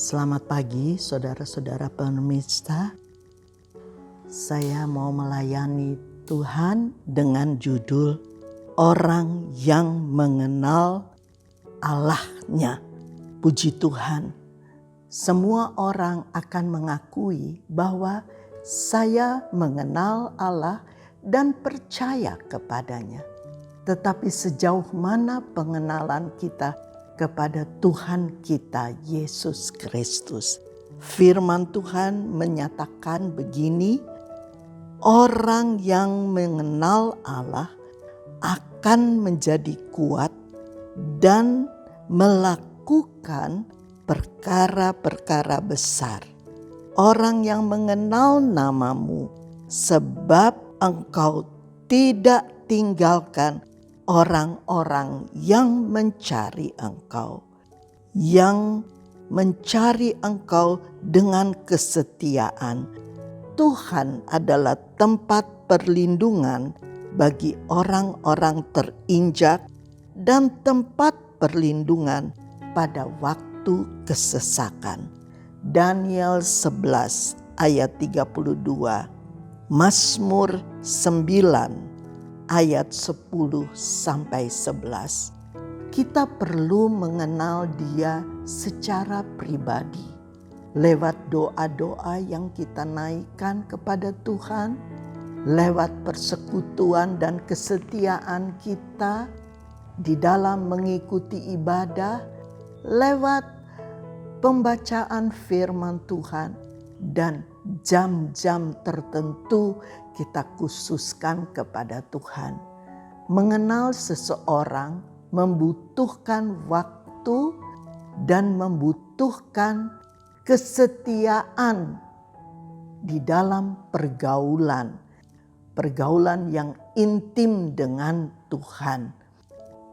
Selamat pagi saudara-saudara pemirsa. Saya mau melayani Tuhan dengan judul Orang yang Mengenal Allahnya. Puji Tuhan, semua orang akan mengakui bahwa saya mengenal Allah dan percaya kepadanya. Tetapi sejauh mana pengenalan kita kepada Tuhan kita Yesus Kristus? Firman Tuhan menyatakan begini, orang yang mengenal Allah akan menjadi kuat dan melakukan perkara-perkara besar. Orang yang mengenal namamu, sebab engkau tidak tinggalkan orang-orang yang mencari engkau, yang mencari engkau dengan kesetiaan. Tuhan adalah tempat perlindungan bagi orang-orang terinjak dan tempat perlindungan pada waktu kesesakan. Daniel 11 ayat 32, Mazmur 9 ayat 10 sampai 11. Kita perlu mengenal Dia secara pribadi lewat doa-doa yang kita naikkan kepada Tuhan, lewat persekutuan dan kesetiaan kita di dalam mengikuti ibadah, lewat pembacaan firman Tuhan, dan jam-jam tertentu kita khususkan kepada Tuhan. Mengenal seseorang membutuhkan waktu dan membutuhkan kesetiaan di dalam pergaulan yang intim dengan Tuhan.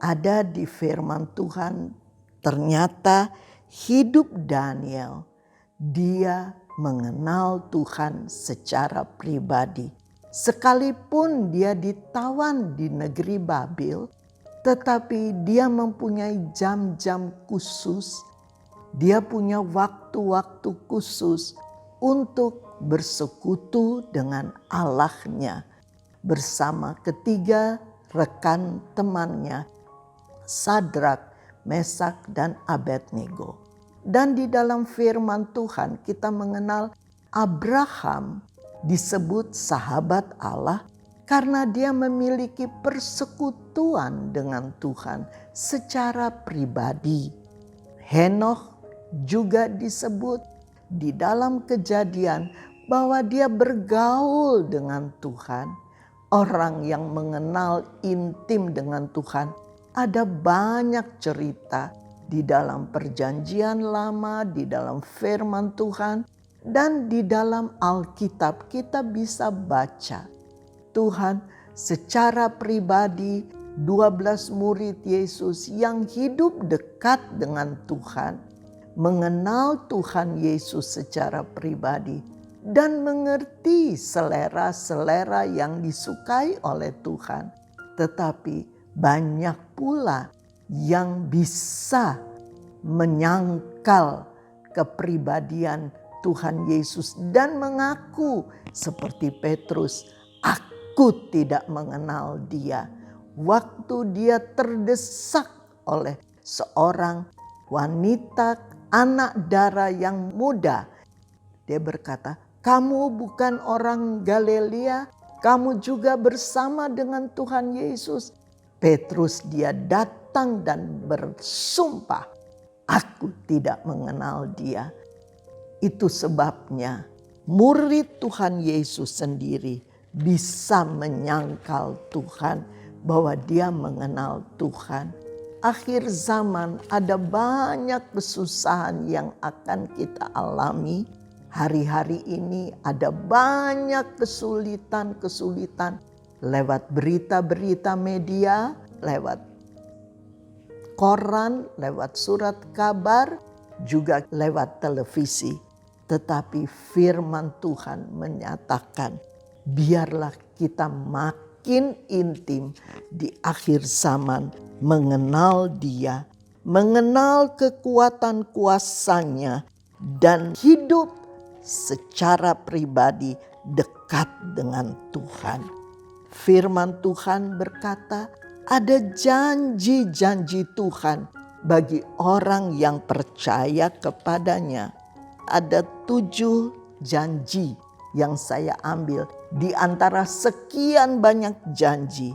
Ada di firman Tuhan, ternyata hidup Daniel, dia mengenal Tuhan secara pribadi. Sekalipun dia ditawan di negeri Babil, tetapi dia mempunyai jam-jam khusus. Dia punya waktu-waktu khusus untuk bersekutu dengan Allahnya bersama ketiga rekan temannya, Sadrak, Mesak, dan Abednego. Dan di dalam firman Tuhan kita mengenal Abraham disebut sahabat Allah karena dia memiliki persekutuan dengan Tuhan secara pribadi. Henokh juga disebut di dalam Kejadian bahwa dia bergaul dengan Tuhan. Orang yang mengenal intim dengan Tuhan, ada banyak cerita di dalam Perjanjian Lama, di dalam firman Tuhan, dan di dalam Alkitab kita bisa baca. Tuhan secara pribadi, 12 murid Yesus yang hidup dekat dengan Tuhan, mengenal Tuhan Yesus secara pribadi, dan mengerti selera-selera yang disukai oleh Tuhan. Tetapi banyak pula yang bisa menyangkal kepribadian Tuhan Yesus dan mengaku seperti Petrus, aku tidak mengenal Dia. Waktu dia terdesak oleh seorang wanita anak dara yang muda, dia berkata, kamu bukan orang Galilea, kamu juga bersama dengan Tuhan Yesus. Petrus dia datang dan bersumpah, aku tidak mengenal Dia. Itu sebabnya murid Tuhan Yesus sendiri bisa menyangkal Tuhan bahwa dia mengenal Tuhan. Akhir zaman ada banyak kesusahan yang akan kita alami. Hari-hari ini ada banyak kesulitan lewat berita-berita media, lewat koran, lewat surat kabar, juga lewat televisi. Tetapi firman Tuhan menyatakan, biarlah kita makin intim di akhir zaman mengenal Dia, mengenal kekuatan kuasa-Nya dan hidup secara pribadi dekat dengan Tuhan. Firman Tuhan berkata, ada janji-janji Tuhan bagi orang yang percaya kepadanya. Ada 7 janji yang saya ambil di antara sekian banyak janji.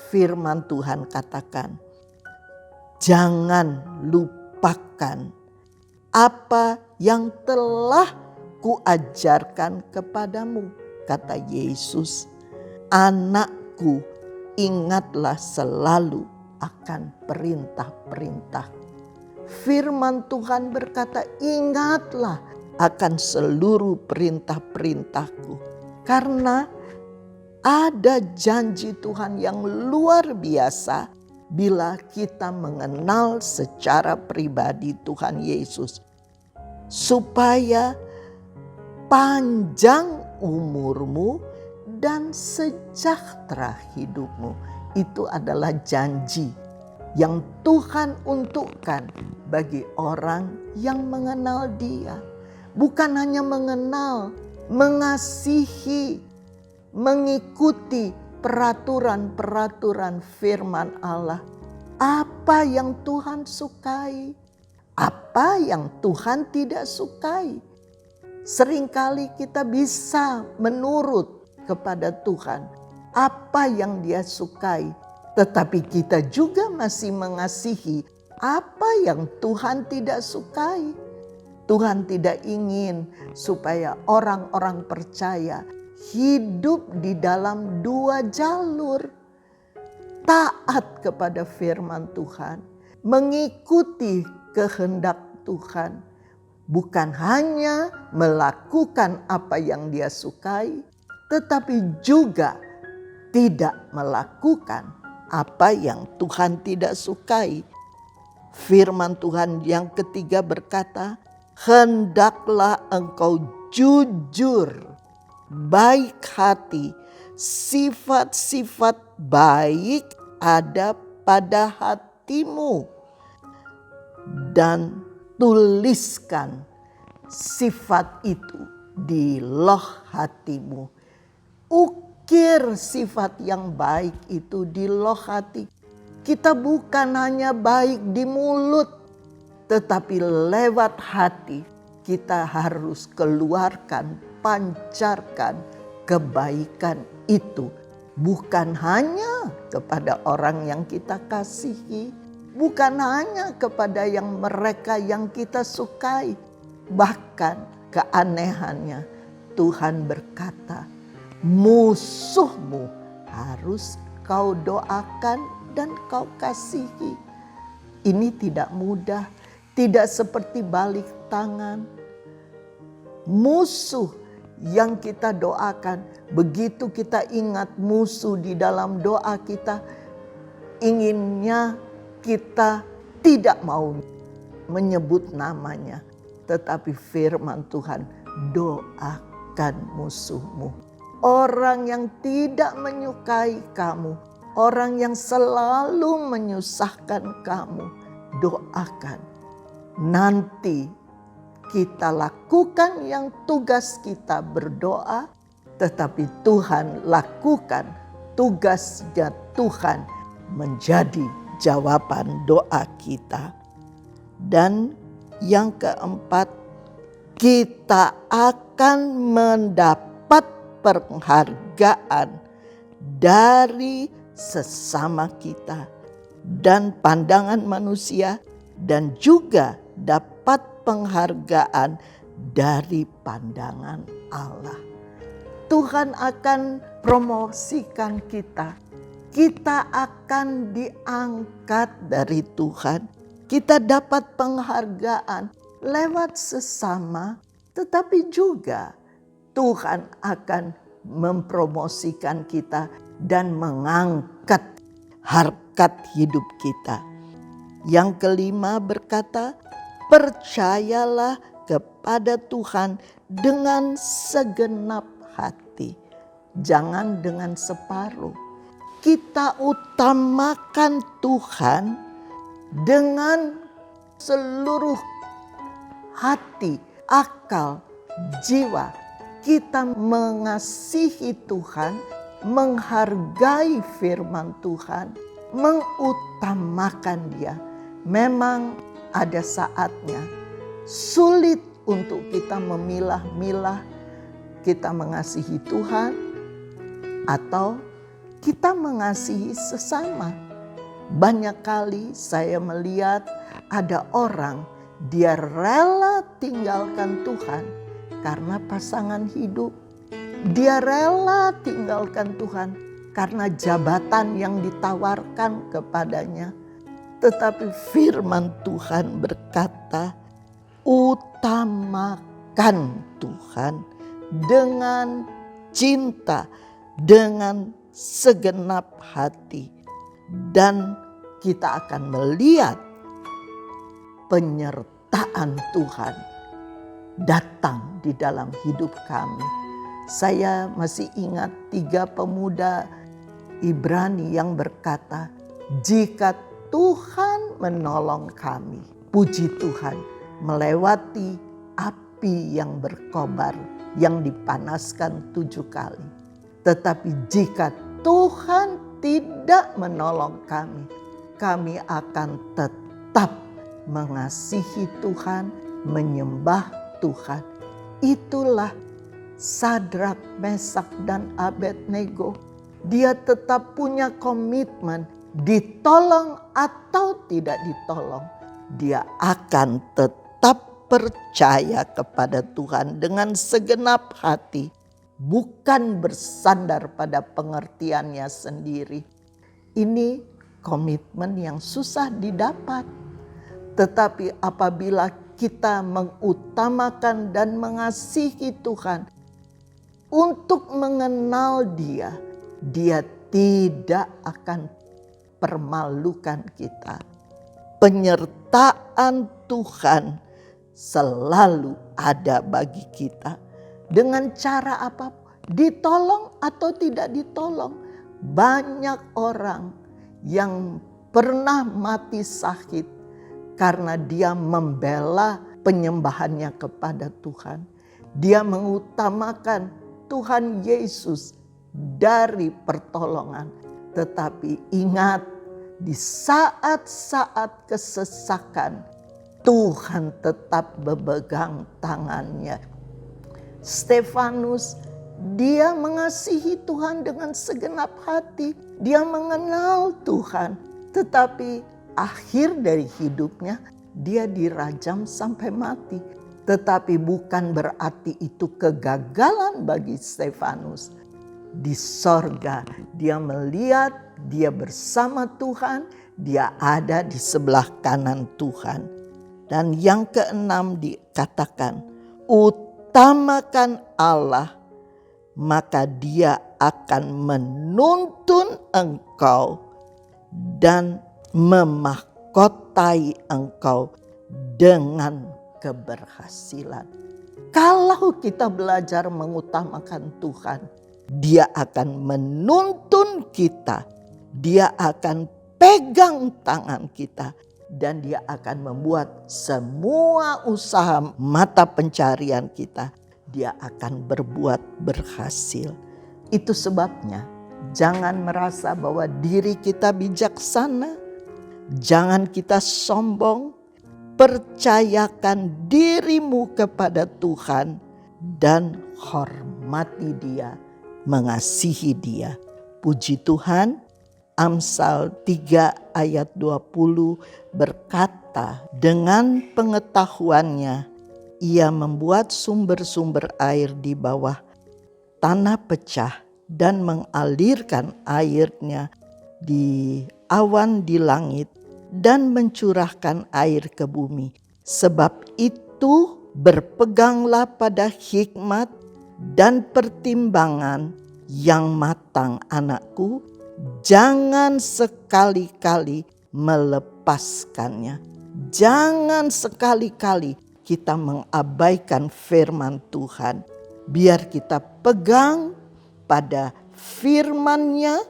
Firman Tuhan katakan, jangan lupakan apa yang telah kuajarkan kepadamu, kata Yesus. Anakku, ingatlah selalu akan perintah-perintah. Firman Tuhan berkata, ingatlah akan seluruh perintah-perintahku. Karena ada janji Tuhan yang luar biasa bila kita mengenal secara pribadi Tuhan Yesus. Supaya panjang umurmu dan sejahtera hidupmu. Itu adalah janji yang Tuhan untukkan bagi orang yang mengenal Dia. Bukan hanya mengenal, mengasihi, mengikuti peraturan-peraturan firman Allah. Apa yang Tuhan sukai, apa yang Tuhan tidak sukai. Seringkali kita bisa menurut kepada Tuhan apa yang Dia sukai, tetapi kita juga masih mengasihi apa yang Tuhan tidak sukai. Tuhan tidak ingin supaya orang-orang percaya hidup di dalam 2 jalur. Taat kepada firman Tuhan, mengikuti kehendak Tuhan, bukan hanya melakukan apa yang Dia sukai, tetapi juga tidak melakukan apa yang Tuhan tidak sukai. Firman Tuhan yang ketiga berkata, hendaklah engkau jujur, baik hati, sifat-sifat baik ada pada hatimu, dan tuliskan sifat itu di loh hatimu. Ukir sifat yang baik itu di loh hati. Kita bukan hanya baik di mulut, tetapi lewat hati kita harus keluarkan, pancarkan kebaikan itu. Bukan hanya kepada orang yang kita kasihi, bukan hanya kepada mereka yang kita sukai. Bahkan keanehannya Tuhan berkata, musuhmu harus kau doakan dan kau kasihi. Ini tidak mudah, tidak seperti balik tangan. Musuh yang kita doakan, begitu kita ingat musuh di dalam doa kita, inginnya kita tidak mau menyebut namanya. Tetapi firman Tuhan, doakan musuhmu. Orang yang tidak menyukai kamu, orang yang selalu menyusahkan kamu, doakan. Nanti kita lakukan yang tugas kita berdoa, tetapi Tuhan lakukan tugasnya Tuhan menjadi jawaban doa kita. Dan yang keempat, kita akan mendapat penghargaan dari sesama kita dan pandangan manusia, dan juga dapat penghargaan dari pandangan Allah. Tuhan akan promosikan kita. Kita akan diangkat dari Tuhan. Kita dapat penghargaan lewat sesama, tetapi juga Tuhan akan mempromosikan kita dan mengangkat harkat hidup kita. Yang kelima berkata, percayalah kepada Tuhan dengan segenap hati. Jangan dengan separuh. Kita utamakan Tuhan dengan seluruh hati, akal, jiwa. Kita mengasihi Tuhan, menghargai firman Tuhan, mengutamakan Dia. Memang ada saatnya sulit untuk kita memilah-milah kita mengasihi Tuhan atau kita mengasihi sesama. Banyak kali saya melihat ada orang, dia rela tinggalkan Tuhan karena pasangan hidup. Dia rela tinggalkan Tuhan karena jabatan yang ditawarkan kepadanya. Tetapi firman Tuhan berkata, utamakan Tuhan dengan cinta, dengan segenap hati. Dan kita akan melihat penyertaan Tuhan datang di dalam hidup kami. Saya masih ingat 3 pemuda Ibrani yang berkata, jika Tuhan menolong kami, puji Tuhan, melewati api yang berkobar, yang dipanaskan 7 kali. Tetapi jika Tuhan tidak menolong kami, kami akan tetap mengasihi Tuhan, menyembah Tuhan. Itulah Sadrak, Mesak, dan Abednego. Dia tetap punya komitmen, ditolong atau tidak ditolong. Dia akan tetap percaya kepada Tuhan dengan segenap hati. Bukan bersandar pada pengertiannya sendiri. Ini komitmen yang susah didapat. Tetapi apabila kita mengutamakan dan mengasihi Tuhan untuk mengenal Dia, Dia tidak akan permalukan kita. Penyertaan Tuhan selalu ada bagi kita. Dengan cara apapun, ditolong atau tidak ditolong. Banyak orang yang pernah mati sakit karena dia membela penyembahannya kepada Tuhan. Dia mengutamakan Tuhan Yesus dari pertolongan. Tetapi ingat, di saat-saat kesesakan, Tuhan tetap memegang tangannya. Stefanus, dia mengasihi Tuhan dengan segenap hati. Dia mengenal Tuhan. Tetapi akhir dari hidupnya, dia dirajam sampai mati. Tetapi bukan berarti itu kegagalan bagi Stefanus. Di sorga dia melihat, dia bersama Tuhan, dia ada di sebelah kanan Tuhan. Dan yang keenam dikatakan, utamakan Allah, maka Dia akan menuntun engkau dan memahkotai engkau dengan keberhasilan. Kalau kita belajar mengutamakan Tuhan, Dia akan menuntun kita, Dia akan pegang tangan kita, dan Dia akan membuat semua usaha mata pencarian kita, Dia akan berbuat berhasil. Itu sebabnya jangan merasa bahwa diri kita bijaksana. Jangan kita sombong. Percayakan dirimu kepada Tuhan dan hormati Dia, mengasihi Dia. Puji Tuhan. Amsal 3 ayat 20 berkata, dengan pengetahuannya ia membuat sumber-sumber air di bawah tanah pecah dan mengalirkan airnya di awan di langit dan mencurahkan air ke bumi. Sebab itu berpeganglah pada hikmat dan pertimbangan yang matang, anakku. Jangan sekali-kali melepaskannya. Jangan sekali-kali kita mengabaikan firman Tuhan. Biar kita pegang pada firman-Nya,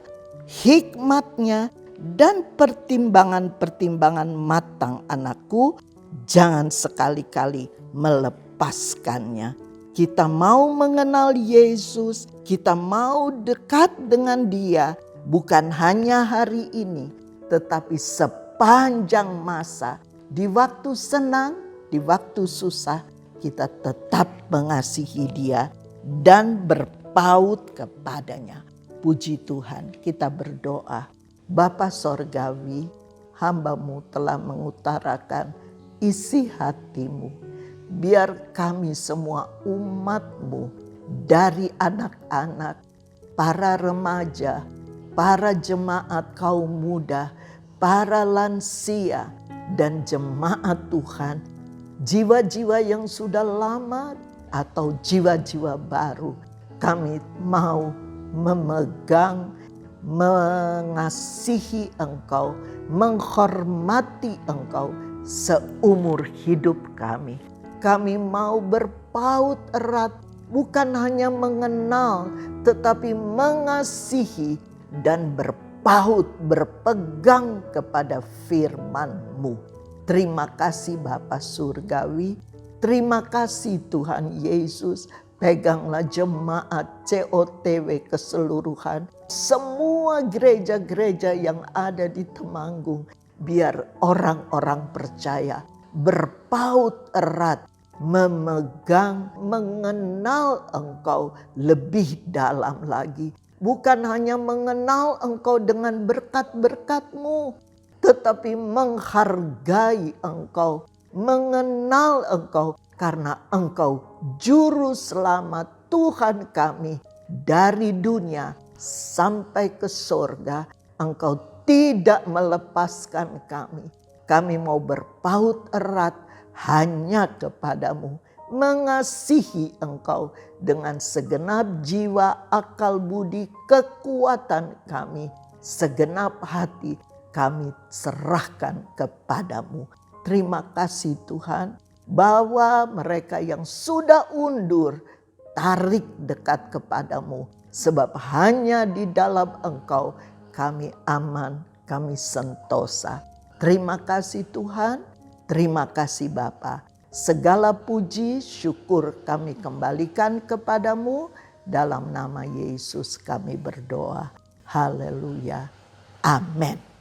hikmat-Nya, dan pertimbangan-pertimbangan matang, anakku. Jangan sekali-kali melepaskannya. melepaskannya. Kita mau mengenal Yesus, kita mau dekat dengan Dia, bukan hanya hari ini, tetapi sepanjang masa. Di waktu senang, di waktu susah, kita tetap mengasihi Dia dan berpaut kepadanya. Puji Tuhan, kita berdoa. Bapa Sorgawi, hamba-Mu telah mengutarakan isi hati-Mu. Biar kami semua umat-Mu, dari anak-anak, para remaja, para jemaat kaum muda, para lansia, dan jemaat Tuhan, jiwa-jiwa yang sudah lama atau jiwa-jiwa baru, kami mau memegang, mengasihi Engkau, menghormati Engkau seumur hidup kami. Kami mau berpaut erat, bukan hanya mengenal, tetapi mengasihi dan berpaut, berpegang kepada firman-Mu. Terima kasih Bapa Surgawi, terima kasih Tuhan Yesus. Peganglah jemaat COTW keseluruhan, semua gereja-gereja yang ada di Temanggung, biar orang-orang percaya berpaut erat, memegang, mengenal Engkau lebih dalam lagi. Bukan hanya mengenal Engkau dengan berkat-berkat-Mu, tetapi menghargai Engkau, mengenal Engkau karena Engkau juru selamat Tuhan kami dari dunia sampai ke sorga. Engkau tidak melepaskan kami. Kami mau berpaut erat hanya kepadamu, mengasihi Engkau dengan segenap jiwa, akal budi, kekuatan kami, segenap hati kami serahkan kepadamu. Terima kasih Tuhan, bahwa mereka yang sudah undur, tarik dekat kepadamu, sebab hanya di dalam Engkau kami aman, kami sentosa. Terima kasih Tuhan, terima kasih Bapa. Segala puji, syukur kami kembalikan kepadamu. Dalam nama Yesus kami berdoa. Haleluya. Amin.